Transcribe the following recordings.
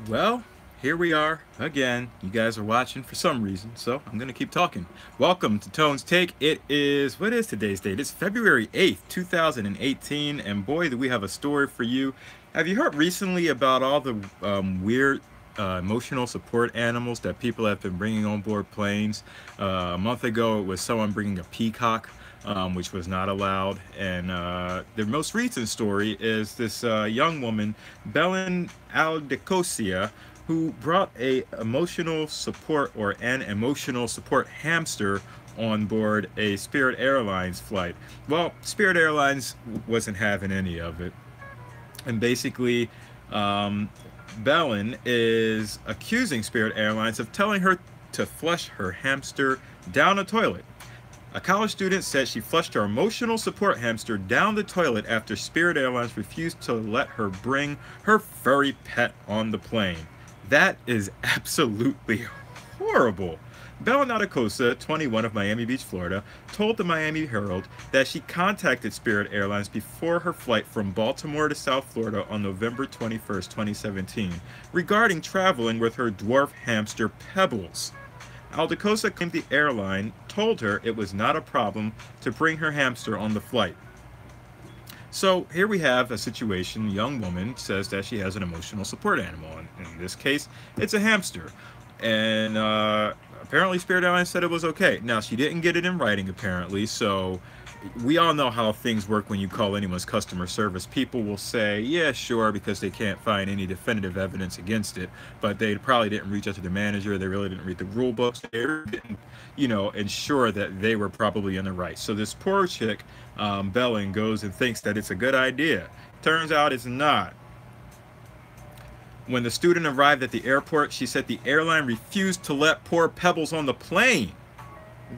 Well, here we are again. You guys are watching for some reason, so I'm gonna keep talking. Welcome to Tone's Take. What is today's date? It's February 8th, 2018, and boy, do we have a story for you. Have you heard recently about all the weird emotional support animals that people have been bringing on board planes? A month ago, it was someone bringing a peacock. Which was not allowed. And the most recent story is this young woman, Belen Aldecosia, who brought an emotional support hamster on board a Spirit Airlines flight. Well, Spirit Airlines wasn't having any of it, and basically, um, Belen is accusing Spirit Airlines of telling her to flush her hamster down a toilet. A college student said she flushed her emotional support hamster down the toilet after Spirit Airlines refused to let her bring her furry pet on the plane. That is absolutely horrible. Bella Natacosa, 21 of Miami Beach, Florida, told the Miami Herald that she contacted Spirit Airlines before her flight from Baltimore to South Florida on November 21st, 2017, regarding traveling with her dwarf hamster Pebbles. Aldecosa claimed the airline told her it was not a problem to bring her hamster on the flight. So here we have a situation. A young woman says that she has an emotional support animal. In this case, it's a hamster. And apparently Spirit Airlines said it was okay. Now, she didn't get it in writing, apparently, so we all know how things work when you call anyone's customer service. People will say, yeah, sure, because they can't find any definitive evidence against it, but they probably didn't reach out to the manager. They really didn't read the rule books. They didn't, ensure that they were probably in the right. So this poor chick, Belen, goes and thinks that it's a good idea. Turns out it's not. When the student arrived at the airport, she said the airline refused to let poor Pebbles on the plane.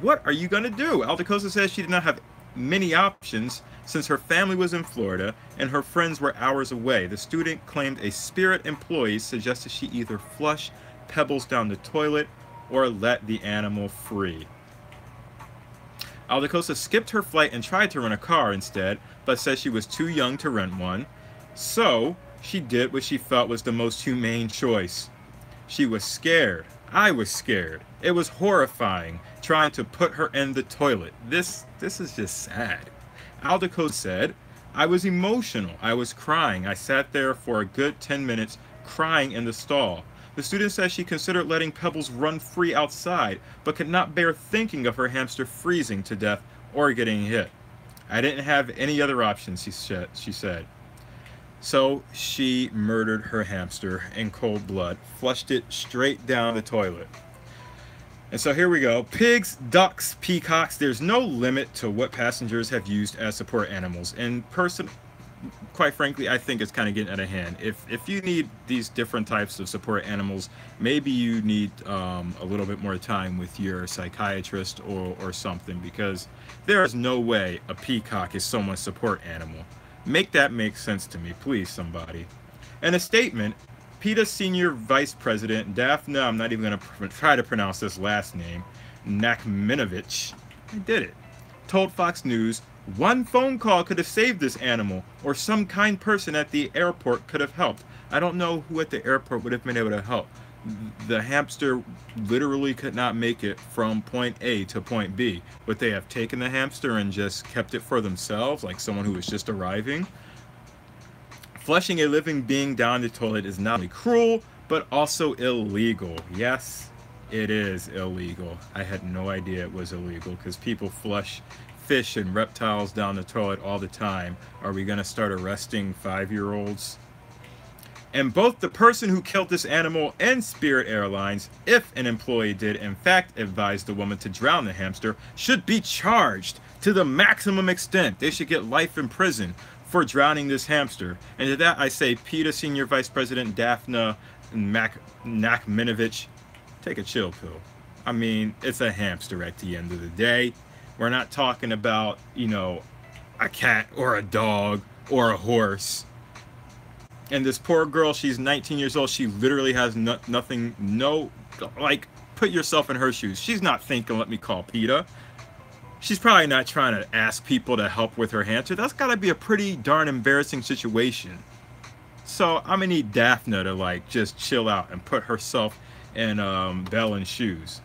What are you going to do? Aldecosa says she did not have many options since her family was in Florida and her friends were hours away. The student claimed a Spirit employee suggested she either flush Pebbles down the toilet or let the animal free. Aldecosa skipped her flight and tried to rent a car instead, but said she was too young to rent one. So she did what she felt was the most humane choice. She was scared. I was scared. It was horrifying trying to put her in the toilet. This is just sad. Aldeco said, I was emotional. I was crying. I sat there for a good 10 minutes crying in the stall. The student says she considered letting Pebbles run free outside, but could not bear thinking of her hamster freezing to death or getting hit. I didn't have any other options, she said. So she murdered her hamster in cold blood, flushed it straight down the toilet. And so here we go. Pigs, ducks, peacocks. There's no limit to what passengers have used as support animals. And quite frankly, I think it's kind of getting out of hand. If you need these different types of support animals, maybe you need a little bit more time with your psychiatrist or something, because there is no way a peacock is someone's support animal. Make that make sense to me, please, somebody. In a statement, PETA Senior Vice President Daphne, I'm not even going to try to pronounce this last name, Nakminovich, I did it, told Fox News, one phone call could have saved this animal, or some kind person at the airport could have helped. I don't know who at the airport would have been able to help. The hamster literally could not make it from point A to point B. Would they have taken the hamster and just kept it for themselves, like someone who was just arriving? Flushing a living being down the toilet is not only cruel, but also illegal. Yes, it is illegal. I had no idea it was illegal, because people flush fish and reptiles down the toilet all the time. Are we going to start arresting 5-year-olds? And both the person who killed this animal and Spirit Airlines, if an employee did in fact advise the woman to drown the hamster, should be charged to the maximum extent. They should get life in prison for drowning this hamster. And to that I say, PETA Senior Vice President Daphne Nakminovich, take a chill pill. I mean, it's a hamster at the end of the day. We're not talking about, a cat or a dog or a horse. And this poor girl, she's 19 years old. She literally has nothing, put yourself in her shoes. She's not thinking, let me call PETA. She's probably not trying to ask people to help with her hamster. That's got to be a pretty darn embarrassing situation. So I'm gonna need Daphne to like just chill out and put herself in Bellen's shoes.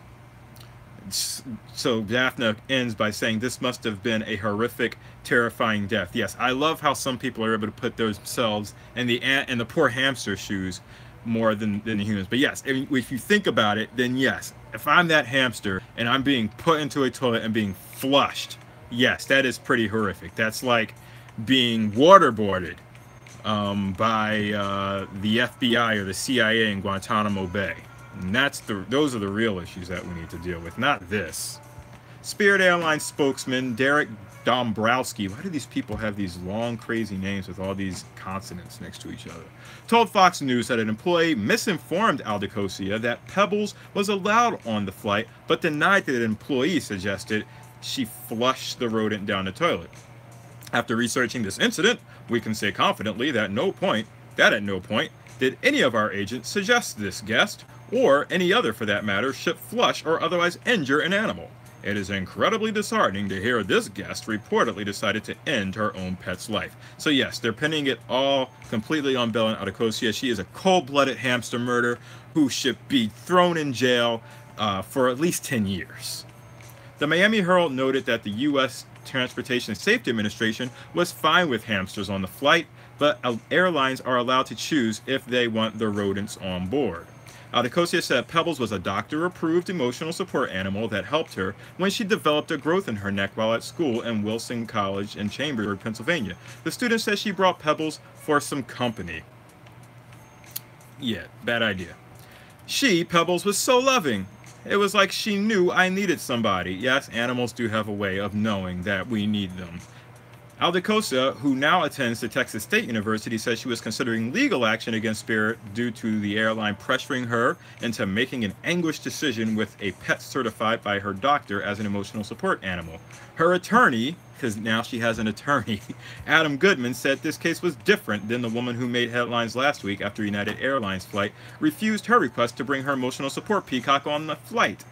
So Daphne ends by saying this must have been a horrific, terrifying death. Yes, I love how some people are able to put themselves in the ant and the poor hamster shoes more than the humans. But yes, if you think about it, then yes, if I'm that hamster and I'm being put into a toilet and being flushed, yes, that is pretty horrific. That's like being waterboarded by the FBI or the CIA in Guantanamo Bay. And those are the real issues that we need to deal with, not this. Spirit Airlines spokesman Derek Dombrowski, why do these people have these long, crazy names with all these consonants next to each other? Told Fox News that an employee misinformed Aldecosia that Pebbles was allowed on the flight, but denied that an employee suggested she flushed the rodent down the toilet. After researching this incident, we can say confidently that at no point did any of our agents suggest this guest, or any other for that matter, should flush or otherwise injure an animal. It is incredibly disheartening to hear this guest reportedly decided to end her own pet's life. So yes, they're pinning it all completely on Belen Adecosia. She is a cold-blooded hamster murderer who should be thrown in jail for at least 10 years. The Miami Herald noted that the U.S. Transportation Safety Administration was fine with hamsters on the flight, but airlines are allowed to choose if they want the rodents on board. Aldecosia said Pebbles was a doctor-approved emotional support animal that helped her when she developed a growth in her neck while at school in Wilson College in Chambersburg, Pennsylvania. The student says she brought Pebbles for some company. Yeah, bad idea. Pebbles, was so loving. It was like she knew I needed somebody. Yes, animals do have a way of knowing that we need them. Aldecosia, who now attends the Texas State University, says she was considering legal action against Spirit due to the airline pressuring her into making an anguished decision with a pet certified by her doctor as an emotional support animal. Her attorney, because now she has an attorney, Adam Goodman, said this case was different than the woman who made headlines last week after United Airlines flight refused her request to bring her emotional support peacock on the flight.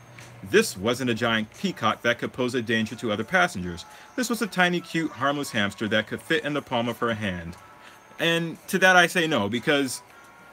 This wasn't a giant peacock that could pose a danger to other passengers. This was a tiny, cute, harmless hamster that could fit in the palm of her hand. And to that I say no, because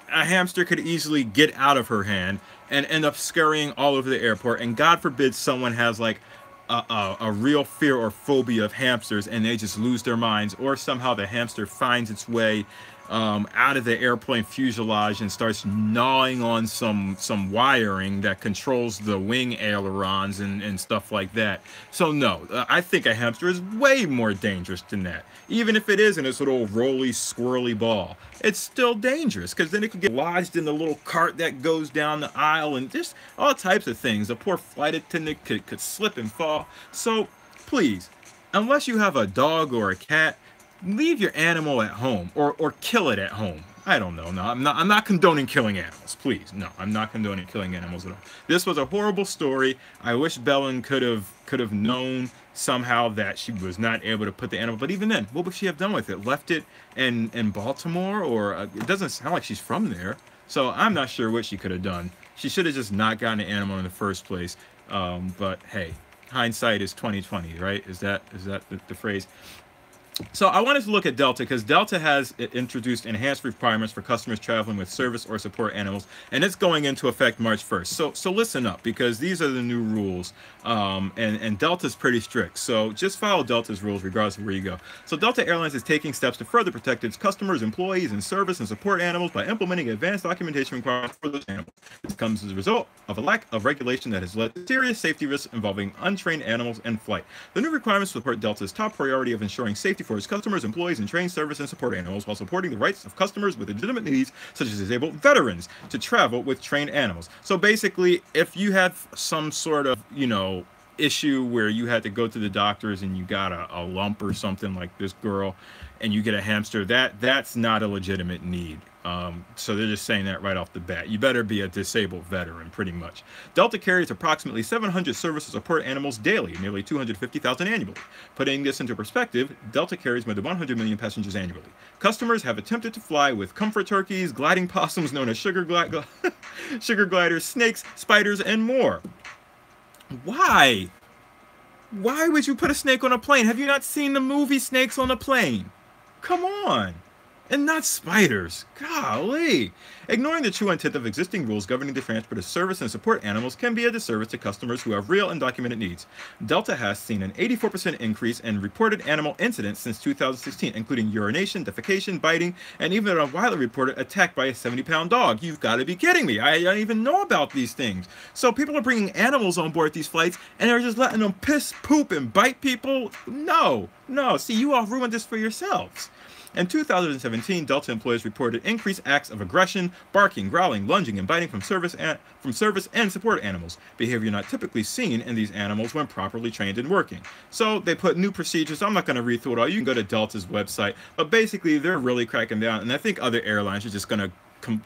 a hamster could easily get out of her hand and end up scurrying all over the airport. And God forbid someone has like a real fear or phobia of hamsters and they just lose their minds, or somehow the hamster finds its way out of the airplane fuselage and starts gnawing on some wiring that controls the wing ailerons and stuff like that. So no, I think a hamster is way more dangerous than that. Even if it is in this little roly squirrely ball, it's still dangerous because then it could get lodged in the little cart that goes down the aisle and just all types of things. The poor flight attendant could slip and fall. So please, unless you have a dog or a cat, leave your animal at home or kill it at home. I don't know. No, I'm not condoning killing animals. Please, no, I'm not condoning killing animals at all. This was a horrible story. I wish Belen could have known somehow that she was not able to put the animal. But even then, what would she have done with it? Left it in Baltimore, or it doesn't sound like she's from there. So I'm not sure what she could have done. She should have just not gotten the animal in the first place. But hey, hindsight is 20/20, right? Is that the phrase? So I wanted to look at Delta because Delta has introduced enhanced requirements for customers traveling with service or support animals, and it's going into effect March 1st. So listen up, because these are the new rules, and Delta's pretty strict. So just follow Delta's rules regardless of where you go. So Delta Airlines is taking steps to further protect its customers, employees, and service and support animals by implementing advanced documentation requirements for those animals. This comes as a result of a lack of regulation that has led to serious safety risks involving untrained animals in flight. The new requirements support Delta's top priority of ensuring safety for its customers, employees, and trained service and support animals, while supporting the rights of customers with legitimate needs, such as disabled veterans, to travel with trained animals. So basically, if you have some sort of, issue where you had to go to the doctors and you got a lump or something like this girl, and you get a hamster, that's not a legitimate need. So they're just saying that right off the bat. You better be a disabled veteran, pretty much. Delta carries approximately 700 service and support animals daily, nearly 250,000 annually. Putting this into perspective, Delta carries more than 100 million passengers annually. Customers have attempted to fly with comfort turkeys, gliding possums known as sugar gliders, snakes, spiders, and more. Why? Why would you put a snake on a plane? Have you not seen the movie Snakes on a Plane? Come on. and not spiders. Golly. Ignoring the true intent of existing rules governing the transport of service and support animals can be a disservice to customers who have real and documented needs. Delta has seen an 84% increase in reported animal incidents since 2016, including urination, defecation, biting, and even a widely reported attack by a 70-pound dog. You've got to be kidding me. I don't even know about these things. So people are bringing animals on board these flights, and they're just letting them piss, poop, and bite people? No. No. See, you all ruined this for yourselves. In 2017, Delta employees reported increased acts of aggression, barking, growling, lunging, and biting from service and support animals, behavior not typically seen in these animals when properly trained and working. So they put new procedures. I'm not going to read through it all. You can go to Delta's website, but basically they're really cracking down, and I think other airlines are just going to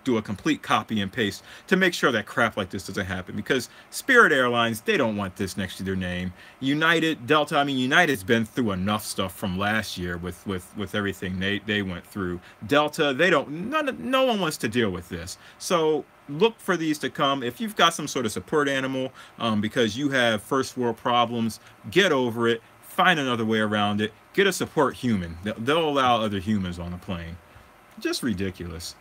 do a complete copy and paste to make sure that crap like this doesn't happen, because Spirit Airlines, they don't want this next to their name. United, Delta, I mean, United's been through enough stuff from last year with everything they went through. Delta, they don't, no one wants to deal with this. So look for these to come. If you've got some sort of support animal because you have first world problems, get over it, find another way around it, get a support human. They'll allow other humans on the plane. Just ridiculous.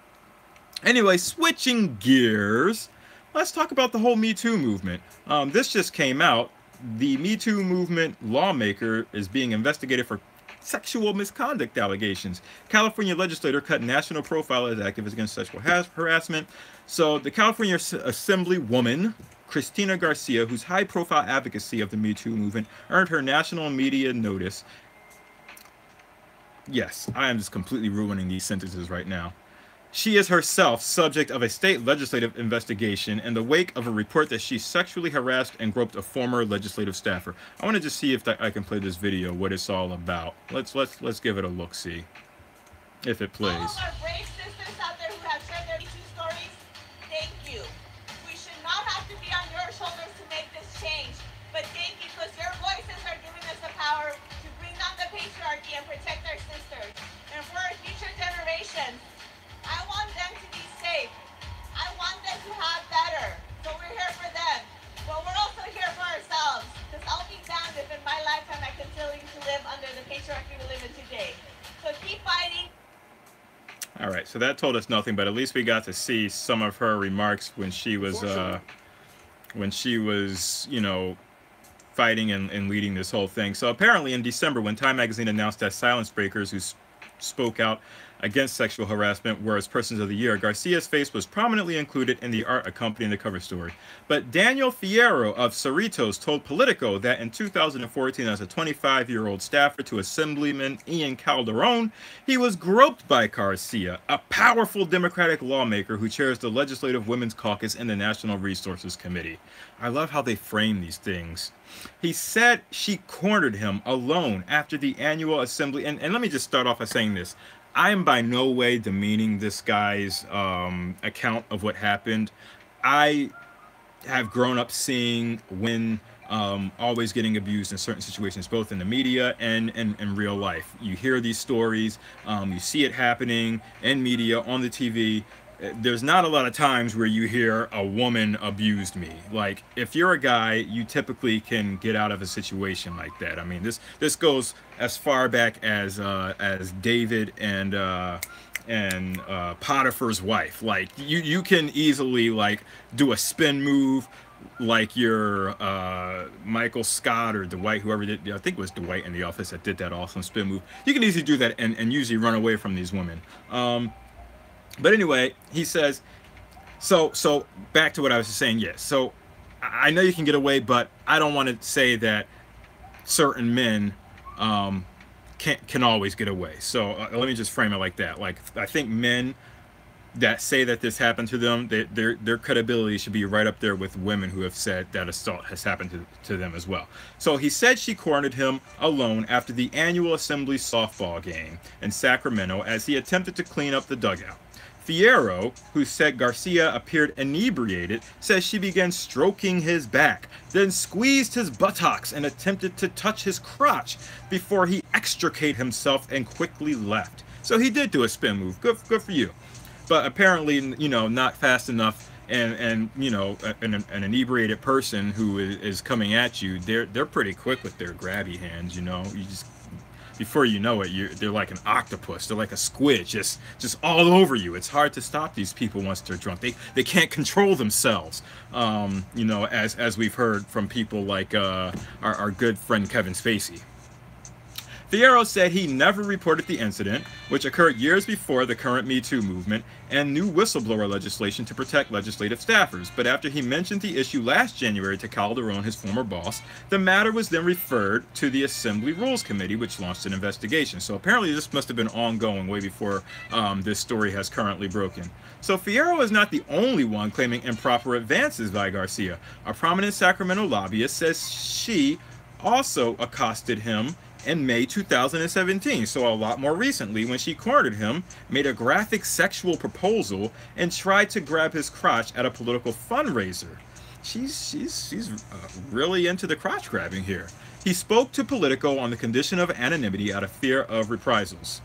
Anyway, switching gears, let's talk about the whole Me Too movement. This just came out. The Me Too movement lawmaker is being investigated for sexual misconduct allegations. California legislator cut national profile as activists against sexual harassment. So the California Assemblywoman, Cristina Garcia, whose high-profile advocacy of the Me Too movement earned her national media notice. Yes, I am just completely ruining these sentences right now. She is herself subject of a state legislative investigation in the wake of a report that she sexually harassed and groped a former legislative staffer. I want to just see if I can play this video, what it's all about. Let's give it a look-see, if it plays. All our brave sisters out there who have shared their Me Too stories, thank you. We should not have to be on your shoulders to make this change, but thank you because your voices are giving us the power to bring down the patriarchy and protect our sisters. And for our future generations, I want them to be safe. I want them to have better. So we're here for them. But we're also here for ourselves. Because I'll be damned if in my lifetime I continue to live under the patriarchy we live in today. So keep fighting. All right, so that told us nothing, but at least we got to see some of her remarks when she was, you know, fighting and leading this whole thing. So apparently in December, when Time magazine announced that Silence Breakers, who spoke out against sexual harassment were as Persons of the Year, Garcia's face was prominently included in the art accompanying the cover story. But Daniel Fierro of Cerritos told Politico that in 2014, as a 25-year-old staffer to Assemblyman Ian Calderon, he was groped by Garcia, a powerful Democratic lawmaker who chairs the Legislative Women's Caucus and the National Resources Committee. I love how they frame these things. He said she cornered him alone after the annual assembly. And let me just start off by saying this. I am by no way demeaning this guy's account of what happened. I have grown up seeing women always getting abused in certain situations, both in the media and in real life. You hear these stories, you see it happening in media, on the TV. There's not a lot of times where you hear a woman abused me. Like, if you're a guy, you typically can get out of a situation like that. I mean, this goes as far back as David and Potiphar's wife. Like, you can easily like do a spin move, like you're Michael Scott or Dwight, whoever did. I think it was Dwight in The Office that did that awesome spin move. You can easily do that and usually run away from these women. But anyway, he says, so back to what I was saying, yes. So I know you can get away, but I don't want to say that certain men can always get away. So let me just frame it like that. Like, I think men that say that this happened to them, their credibility should be right up there with women who have said that assault has happened to them as well. So he said she cornered him alone after the annual Assembly softball game in Sacramento as he attempted to clean up the dugout. Fierro, who said Garcia appeared inebriated, says she began stroking his back, then squeezed his buttocks and attempted to touch his crotch before he extricated himself and quickly left. So he did do a spin move. Good for you. But apparently, you know, not fast enough, and you know, an inebriated person who is coming at you, they're pretty quick with their grabby hands. You know, you just before you know it, they're like an octopus. They're like a squid, just all over you. It's hard to stop these people once they're drunk. They can't control themselves. You know, as we've heard from people like our good friend Kevin Spacey. Fierro said he never reported the incident, which occurred years before the current Me Too movement and new whistleblower legislation to protect legislative staffers. But after he mentioned the issue last January to Calderon, his former boss, the matter was then referred to the Assembly Rules Committee, which launched an investigation. So apparently this must have been ongoing way before this story has currently broken. So Fierro is not the only one claiming improper advances by Garcia. A prominent Sacramento lobbyist says she also accosted him in May 2017, so a lot more recently, when she cornered him, made a graphic sexual proposal, and tried to grab his crotch at a political fundraiser. She's really into the crotch grabbing here. He spoke to Politico on the condition of anonymity out of fear of reprisals.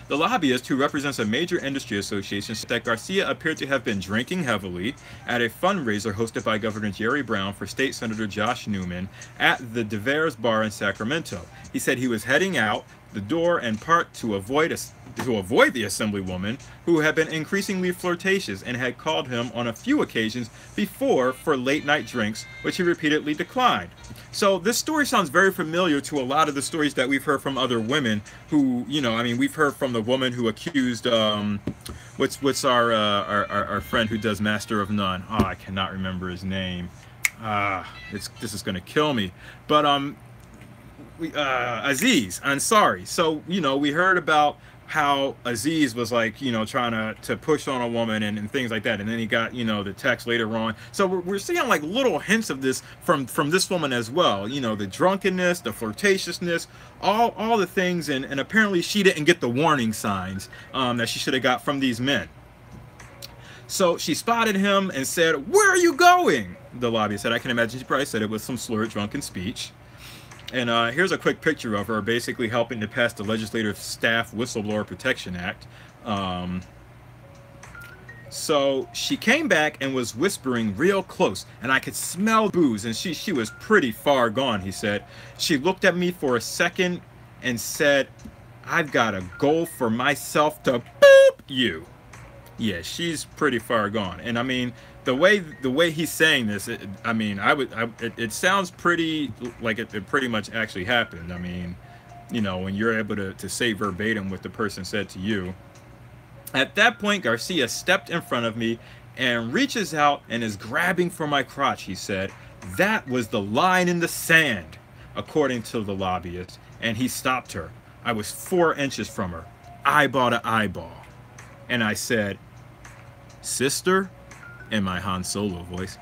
The lobbyist, who represents a major industry association, said that Garcia appeared to have been drinking heavily at a fundraiser hosted by Governor Jerry Brown for State Senator Josh Newman at the Devers Bar in Sacramento. He said he was heading out the door in part to avoid the Assemblywoman, who had been increasingly flirtatious and had called him on a few occasions before for late-night drinks, which he repeatedly declined. So this story sounds very familiar to a lot of the stories that we've heard from other women who, you know, I mean, we've heard from the woman who accused, what's our friend who does Master of None? Oh, I cannot remember his name. This is gonna kill me. But Aziz Ansari. So, you know, we heard about how Aziz was like, you know, trying to push on a woman and things like that, and then he got, you know, the text later on. So we're seeing like little hints of this from this woman as well, you know, the drunkenness, the flirtatiousness, all the things, and apparently she didn't get the warning signs that she should have got from these men. So she spotted him and said, "Where are you going?" The lobbyist said. I can imagine she probably said it with some slurred drunken speech. And here's a quick picture of her basically helping to pass the Legislative Staff Whistleblower Protection Act. So she came back and was whispering real close, and I could smell booze, and she was pretty far gone, he said. She looked at me for a second and said, "I've got a goal for myself to boop you." Yeah, she's pretty far gone. And I mean, the way he's saying this, it sounds pretty like it pretty much actually happened. I mean, you know, when you're able to say verbatim what the person said to you. At that point, Garcia stepped in front of me and reaches out and is grabbing for my crotch, he said. That was the line in the sand, according to the lobbyist, and he stopped her. I was 4 inches from her, eyeball to eyeball. And I said, "Sister," in my Han Solo voice,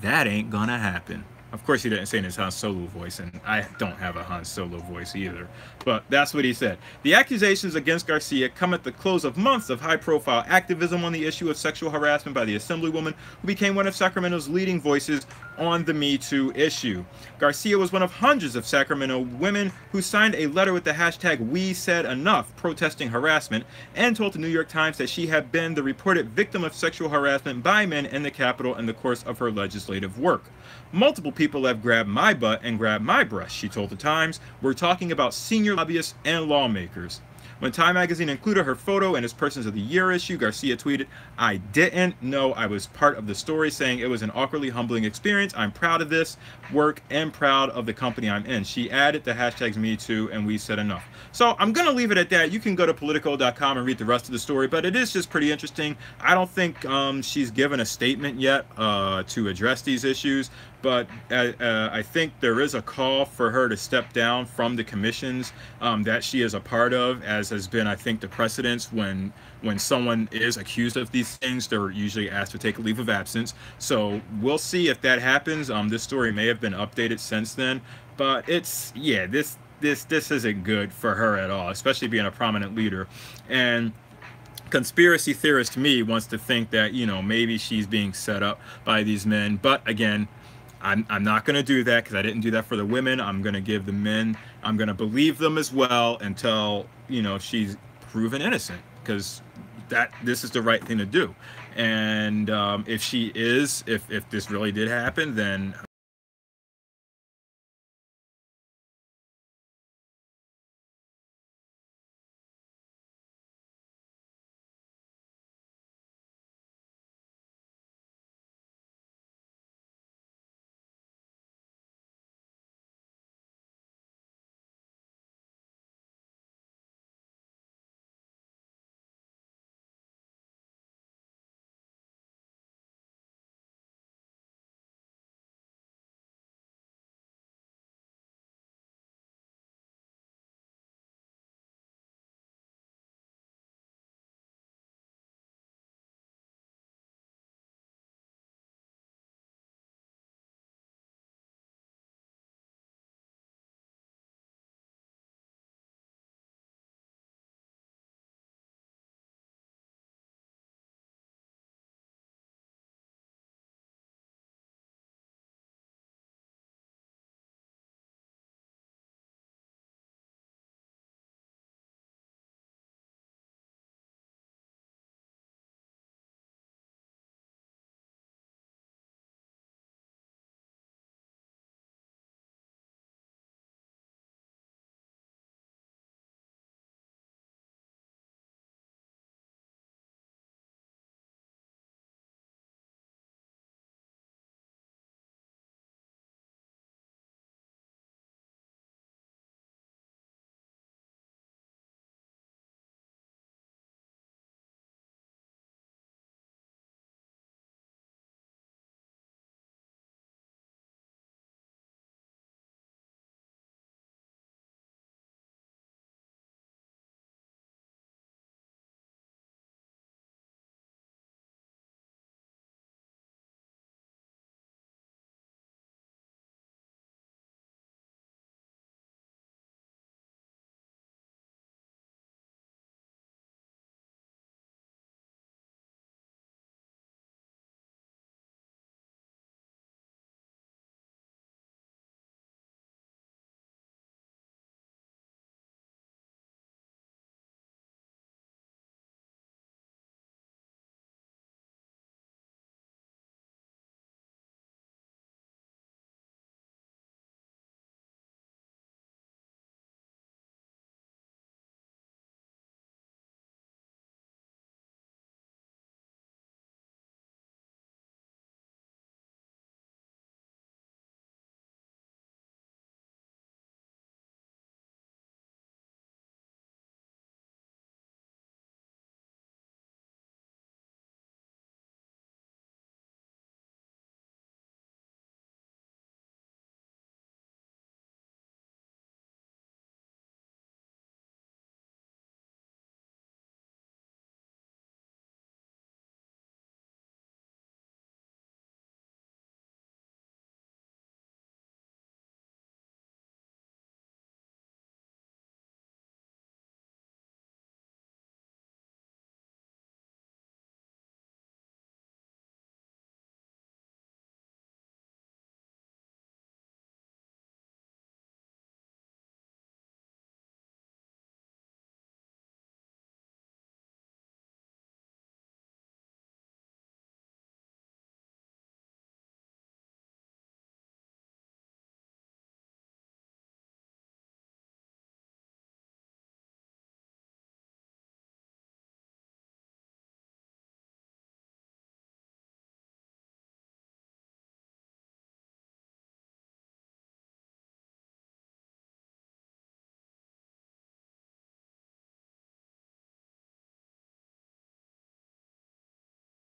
"that ain't gonna happen." Of course, he didn't say in his Han Solo voice, and I don't have a Han Solo voice either. But that's what he said. The accusations against Garcia come at the close of months of high-profile activism on the issue of sexual harassment by the Assemblywoman, who became one of Sacramento's leading voices on the Me Too issue. Garcia was one of hundreds of Sacramento women who signed a letter with the hashtag #WeSaidEnough protesting harassment, and told the New York Times that she had been the reported victim of sexual harassment by men in the Capitol in the course of her legislative work. "Multiple people have grabbed my butt and grabbed my breast," she told the Times. "We're talking about senior lobbyists and lawmakers." When Time magazine included her photo in its Persons of the Year issue, Garcia tweeted, "I didn't know I was part of the story," saying it was an awkwardly humbling experience. "I'm proud of this work and proud of the company I'm in." She added the hashtags MeToo and WeSaidEnough. So I'm going to leave it at that. You can go to Politico.com and read the rest of the story, but it is just pretty interesting. I don't think she's given a statement yet to address these issues, but I think there is a call for her to step down from the commissions that she is a part of, as has been, I think, the precedence when someone is accused of these things. They're usually asked to take a leave of absence. So we'll see if that happens. This story may have been updated since then, but it's, yeah, this isn't good for her at all, especially being a prominent leader. And conspiracy theorist to me wants to think that, you know, maybe she's being set up by these men. But again, I'm not going to do that, because I didn't do that for the women. I'm going to give the men, I'm going to believe them as well until, you know, she's proven innocent, because this is the right thing to do. And if she is, if this really did happen, then